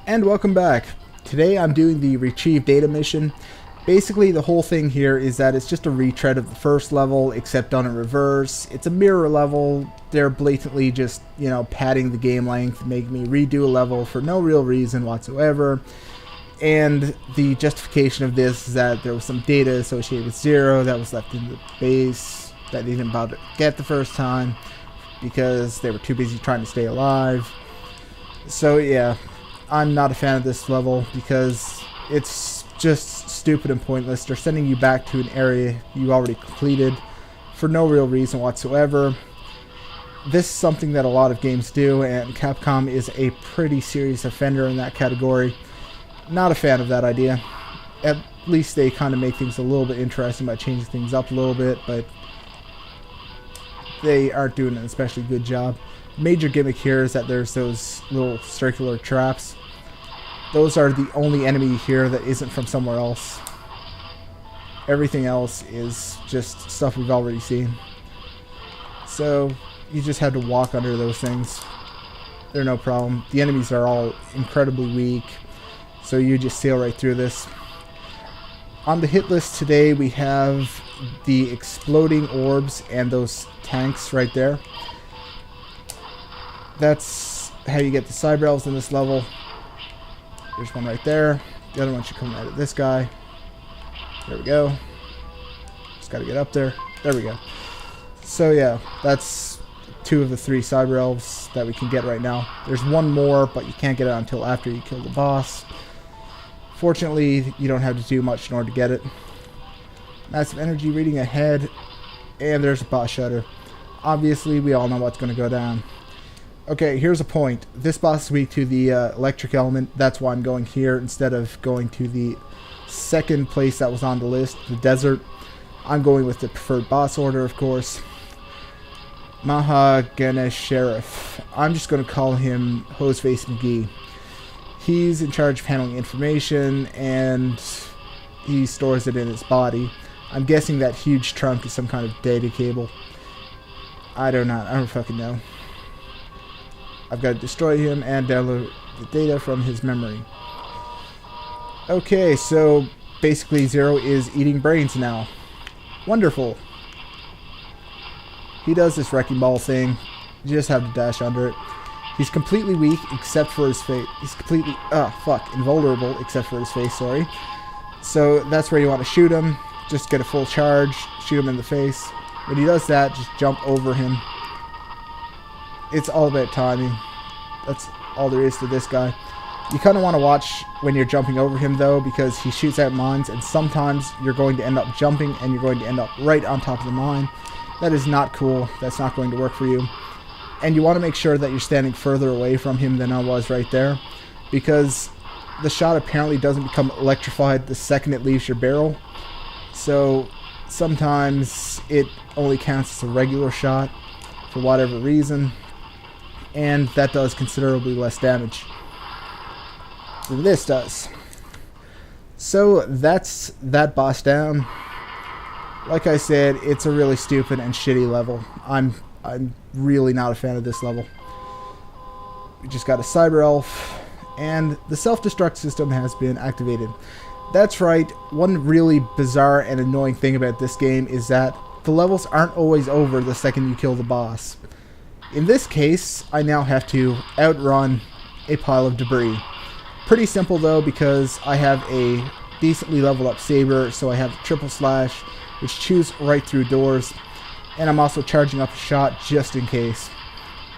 And welcome back. Today I'm doing the retrieve data mission. Basically the whole thing here is that it's just a retread of the first level except done in reverse. It's a mirror level. They're blatantly just, padding the game length, making me redo a level for no real reason whatsoever. And the justification of this is that there was some data associated with Zero that was left in the base that they didn't bother to get the first time because they were too busy trying to stay alive. So yeah, I'm not a fan of this level because it's just stupid and pointless. They're sending you back to an area you already completed for no real reason whatsoever. This is something that a lot of games do, and Capcom is a pretty serious offender in that category. Not a fan of that idea. At least they kind of make things a little bit interesting by changing things up a little bit, but they aren't doing an especially good job. Major gimmick here is that there's those little circular traps. Those are the only enemy here that isn't from somewhere else. Everything else is just stuff we've already seen. So you just have to walk under those things. They're no problem. The enemies are all incredibly weak, so you just sail right through this. On the hit list today we have the exploding orbs and those tanks right there. That's how you get the cyber elves in this level. There's one right there. The other one should come right at this guy. There we go. Just gotta get up there. There we go. So yeah, that's two of the three cyber elves that we can get right now. There's one more, but you can't get it until after you kill the boss. Fortunately, you don't have to do much in order to get it. Massive energy reading ahead, and there's a boss shutter. Obviously, we all know what's going to go down. Okay, here's a point. This boss is weak to the electric element. That's why I'm going here instead of going to the second place that was on the list, the desert. I'm going with the preferred boss order, of course. Maha Ganesh Sheriff. I'm just going to call him Hoseface McGee. He's in charge of handling information, and he stores it in his body. I'm guessing that huge trunk is some kind of data cable. I don't fucking know. I've got to destroy him and download the data from his memory. Okay, so basically Zero is eating brains now. Wonderful. He does this wrecking ball thing. You just have to dash under it. He's completely weak except for his face. He's completely, invulnerable except for his face, sorry. So that's where you want to shoot him. Just get a full charge, shoot him in the face. When he does that, just jump over him. It's all about timing. That's all there is to this guy. You kind of want to watch when you're jumping over him though, because he shoots out mines, and sometimes you're going to end up jumping and you're going to end up right on top of the mine. That is not cool. That's not going to work for you. And you want to make sure that you're standing further away from him than I was right there, because the shot apparently doesn't become electrified the second it leaves your barrel. So sometimes it only counts as a regular shot for whatever reason, and that does considerably less damage than this does. So that's that boss down. Like I said, it's a really stupid and shitty level. I'm really not a fan of this level. We just got a cyber elf, and the self-destruct system has been activated. That's right, one really bizarre and annoying thing about this game is that the levels aren't always over the second you kill the boss. In this case, I now have to outrun a pile of debris. Pretty simple though, because I have a decently leveled up saber, so I have triple slash, which chews right through doors, and I'm also charging up a shot just in case.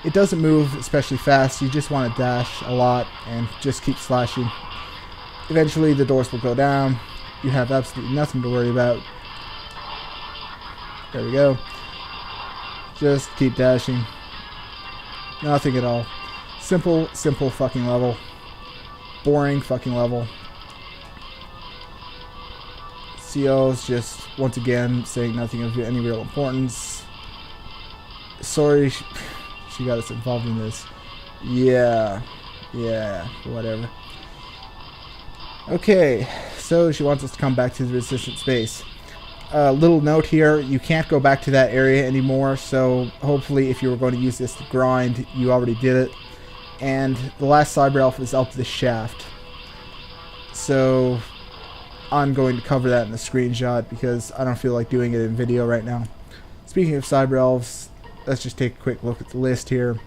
It doesn't move especially fast, you just want to dash a lot and just keep slashing. Eventually the doors will go down. You have absolutely nothing to worry about. There we go. Just keep dashing. Nothing at all. Simple fucking level. Boring fucking level. CO's just, once again, saying nothing of any real importance. Sorry, she got us involved in this. Yeah, whatever. Okay, so she wants us to come back to the resistant space. Little note here, you can't go back to that area anymore, so hopefully if you were going to use this to grind, you already did it. And the last cyber elf is up the shaft. So I'm going to cover that in the screenshot because I don't feel like doing it in video right now. Speaking of cyber elves, let's just take a quick look at the list here.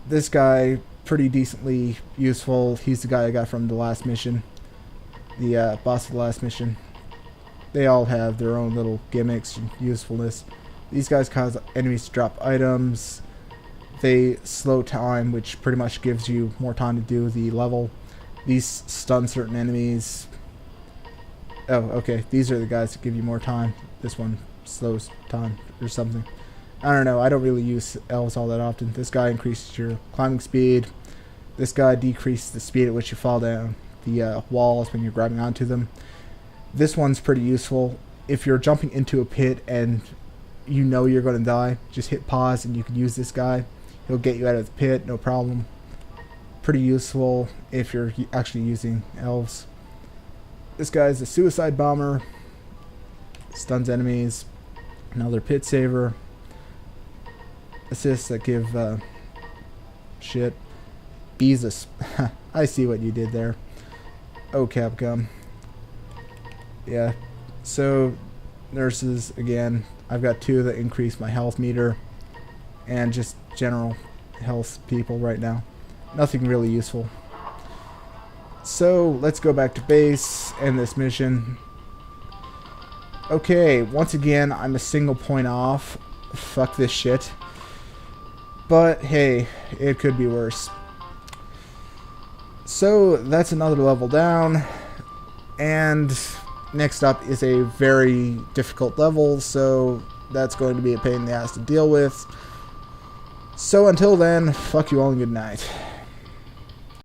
This guy, pretty decently useful. He's the guy I got from the last mission. The boss of the last mission. They all have their own little gimmicks and usefulness. These guys cause enemies to drop items. They slow time, which pretty much gives you more time to do the level. These stun certain enemies. Oh, okay. These are the guys that give you more time. This one slows time or something. I don't know. I don't really use elves all that often. This guy increases your climbing speed. This guy decreases the speed at which you fall down the walls when you're grabbing onto them. This one's pretty useful. If you're jumping into a pit and you know you're going to die, just hit pause and you can use this guy. He'll get you out of the pit, no problem. Pretty useful if you're actually using elves. This guy's a suicide bomber. Stuns enemies. Another pit saver. Assists that give shit. Jesus. I see what you did there. Oh, Capcom. Yeah. So, nurses, again. I've got 2 that increase my health meter. And just general health people right now. Nothing really useful. So, let's go back to base and this mission. Okay, once again, I'm a single point off. Fuck this shit. But, hey, it could be worse. So, that's another level down. And next up is a very difficult level, so that's going to be a pain in the ass to deal with. So until then, fuck you all and good night.